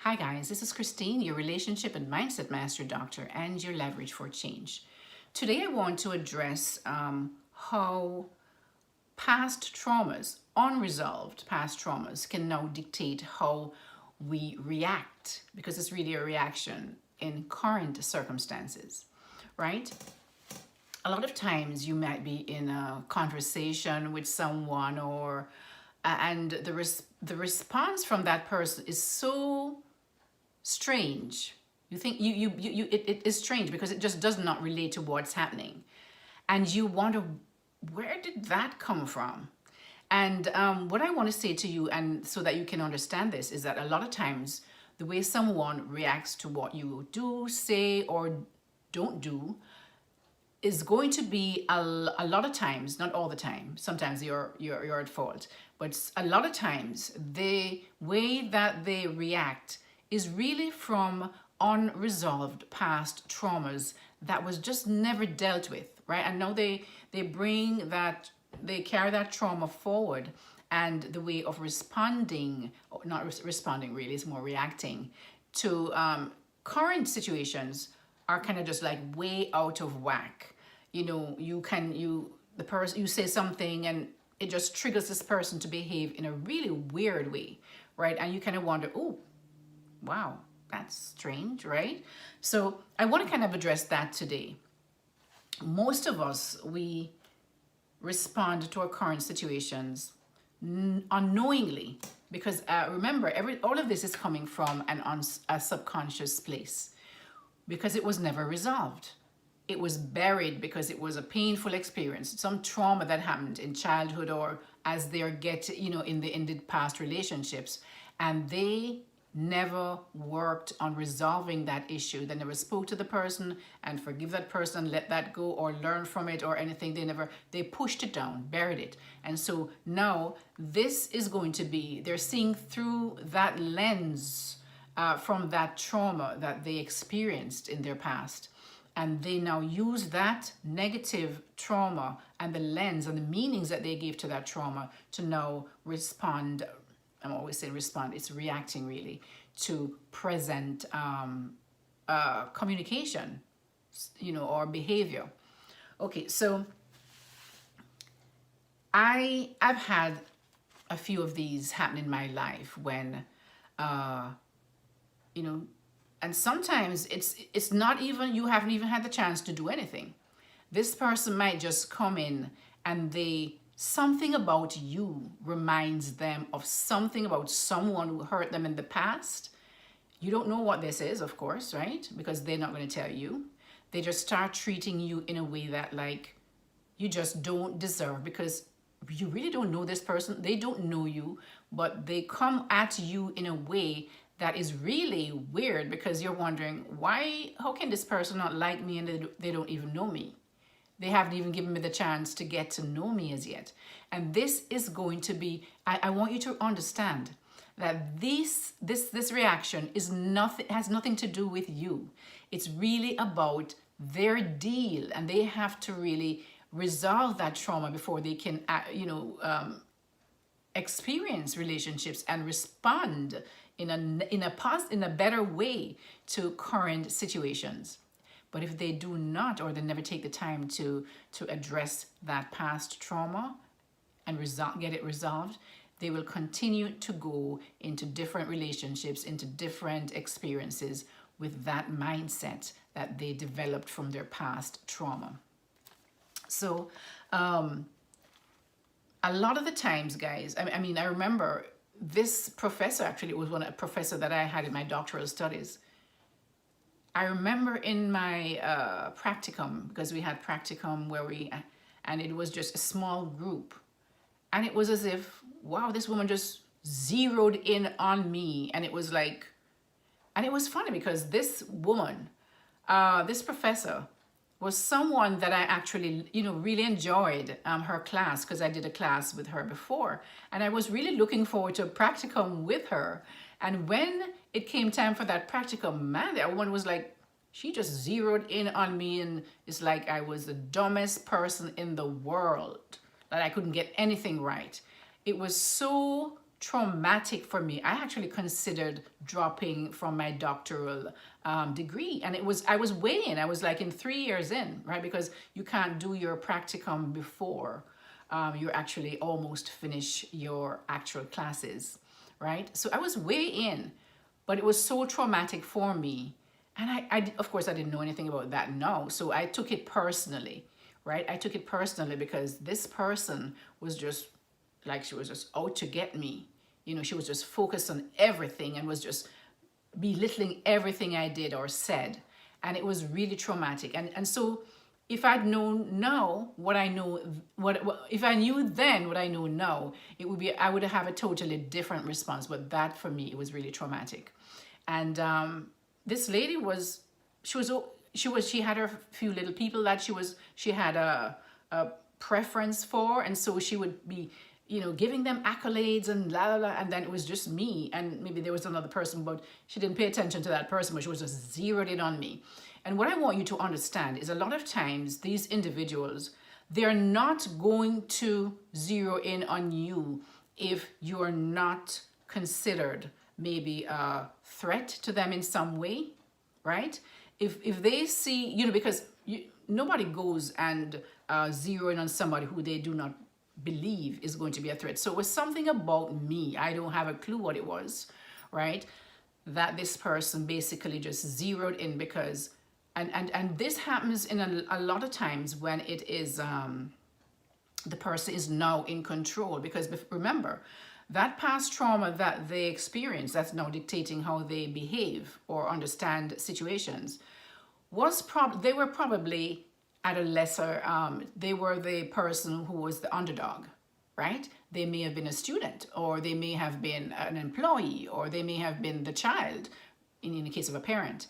Hi guys, this is Christine, your relationship and mindset master doctor and your leverage for change. Today I want to address how past traumas, unresolved past traumas, can now dictate how we react, because it's really a reaction in current circumstances, right? A lot of times you might be in a conversation with someone and the response from that person is so strange. You think it is strange because it just does not relate to what's happening, and you wonder, where did that come from? And what I want to say to you, and so that you can understand this, is that a lot of times the way someone reacts to what you do, say, or don't do is going to be a lot of times, not all the time, sometimes you're at fault, but a lot of times the way that they react is really from unresolved past traumas that was just never dealt with, right? And now they bring that, they carry that trauma forward, and the way of responding, or not responding really, is more reacting to current situations, are kind of just like way out of whack. You know, the person, you say something and it just triggers this person to behave in a really weird way, right? And you kind of wonder, oh, wow, that's strange, right? So I want to kind of address that today. Most of us, we respond to our current situations unknowingly, because remember, all of this is coming from a subconscious place, because it was never resolved. It was buried because it was a painful experience, some trauma that happened in childhood, or as they're in the past relationships, and they never worked on resolving that issue. They never spoke to the person and forgive that person, let that go, or learn from it, or anything. They pushed it down, buried it. And so now this is going to be, they're seeing through that lens from that trauma that they experienced in their past. And they now use that negative trauma and the lens and the meanings that they gave to that trauma to now respond. I'm always saying respond, it's reacting really to present communication, or behavior. Okay, so I've had a few of these happen in my life when, and sometimes it's not even, you haven't even had the chance to do anything. This person might just come in and something about you reminds them of something about someone who hurt them in the past. You don't know what this is, of course, right? Because they're not going to tell you. They just start treating you in a way that like you just don't deserve, because you really don't know this person. They don't know you, but they come at you in a way that is really weird, because you're wondering, how can this person not like me, and they don't even know me? They haven't even given me the chance to get to know me as yet. And this is going to be, I want you to understand that this reaction has nothing to do with you. It's really about their deal, and they have to really resolve that trauma before they can, experience relationships and respond in a better way to current situations. But if they do not, or they never take the time to address that past trauma and get it resolved, they will continue to go into different relationships, into different experiences with that mindset that they developed from their past trauma. So a lot of the times, guys, I mean, I remember this professor, actually, it was a professor that I had in my doctoral studies. I remember in my practicum, because we had practicum and it was just a small group. And it was as if, wow, this woman just zeroed in on me. And it was like, and it was funny because this woman, this professor, was someone that I actually, really enjoyed her class, because I did a class with her before. And I was really looking forward to a practicum with her. And when it came time for that practicum, man, that one was like, she just zeroed in on me, and it's like I was the dumbest person in the world, that I couldn't get anything right. It was so traumatic for me. I actually considered dropping from my doctoral degree, and I was way in. I was like in 3 years in, right? Because you can't do your practicum before you actually almost finish your actual classes, right? So I was way in, but it was so traumatic for me. And of course, I didn't know anything about that now. So I took it personally, right? I took it personally because this person was just like, she was just out to get me. You know, she was just focused on everything and was just belittling everything I did or said. And it was really traumatic. And so if I'd known now what I know, if I knew then what I know now, it would be, I would have a totally different response. But that for me, it was really traumatic. And this lady was, she had her few little people that she had a preference for. And so she would be, you know, giving them accolades and la la la, and then it was just me, and maybe there was another person, but she didn't pay attention to that person, but she was just zeroed in on me. And what I want you to understand is a lot of times these individuals, they're not going to zero in on you if you're not considered maybe a threat to them in some way, right? If they see, you know, because nobody goes and zero in on somebody who they do not believe is going to be a threat. So it was something about me. I don't have a clue what it was, right? That this person basically just zeroed in because, and this happens in a lot of times when it is, the person is now in control, because remember, that past trauma that they experience, that's now dictating how they behave or understand situations, they were probably at a lesser, they were the person who was the underdog, right? They may have been a student, or they may have been an employee, or they may have been the child, in the case of a parent,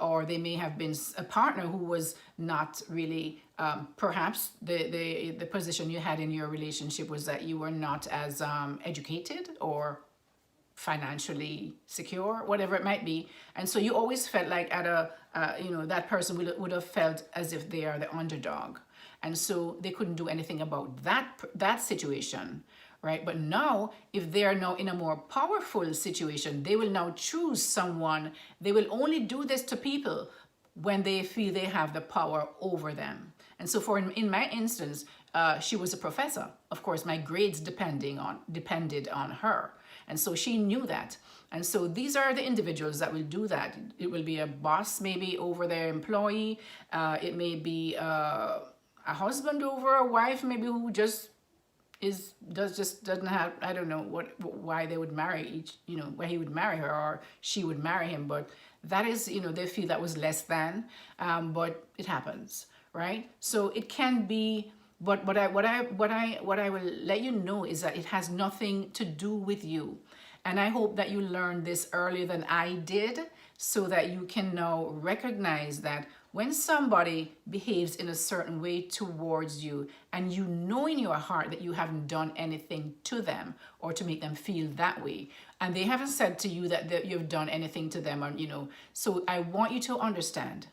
or they may have been a partner who was not really, perhaps the position you had in your relationship was that you were not as educated or financially secure, whatever it might be. And so you always felt like at you know, that person would have felt as if they are the underdog. And so they couldn't do anything about that situation, right? But now, if they are now in a more powerful situation, they will now choose someone. They will only do this to people when they feel they have the power over them. And so in my instance, she was a professor. Of course, my grades depended on her. And so she knew that. And so these are the individuals that will do that. It will be a boss maybe over their employee. It may be a husband over a wife, maybe, who just doesn't have, I don't know why they would marry each, you know, why he would marry her or she would marry him. But that is, you know, they feel that was less than, but it happens, right? So it can be. But what I will let you know is that it has nothing to do with you. And I hope that you learned this earlier than I did, so that you can now recognize that when somebody behaves in a certain way towards you, and you know in your heart that you haven't done anything to them or to make them feel that way, and they haven't said to you that you've done anything to them, or, you know, so I want you to understand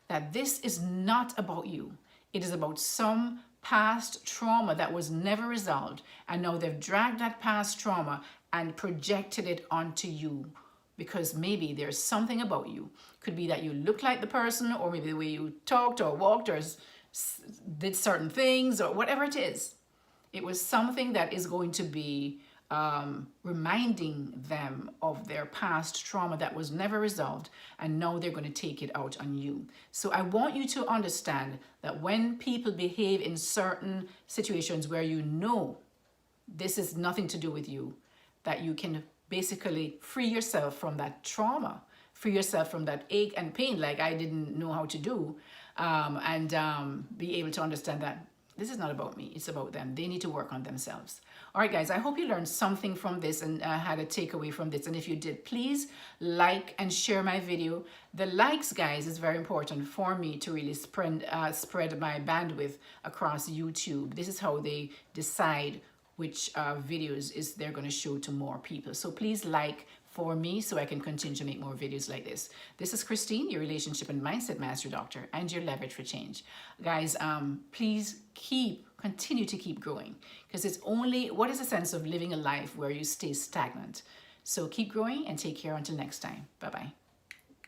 that this is not about you. It is about some past trauma that was never resolved, and now they've dragged that past trauma and projected it onto you, because maybe there's something about you. Could be that you look like the person, or maybe the way you talked or walked or did certain things, or whatever it is. It was something that is going to be reminding them of their past trauma that was never resolved, and now they're going to take it out on you. So I want you to understand that when people behave in certain situations where you know this is nothing to do with you, that you can basically free yourself from that trauma, free yourself from that ache and pain, like I didn't know how to do, and be able to understand that this is not about me, it's about them. They need to work on themselves. All right, guys, I hope you learned something from this and had a takeaway from this. And if you did, please like and share my video. The likes, guys, is very important for me to really spread my bandwidth across YouTube. This is how they decide which videos they're going to show to more people. So please like, for me so I can continue to make more videos like this. This is Christine, your relationship and mindset master doctor, and your leverage for change. Guys, please continue to keep growing, because it's only, what is the sense of living a life where you stay stagnant? So keep growing and take care until next time. Bye-bye.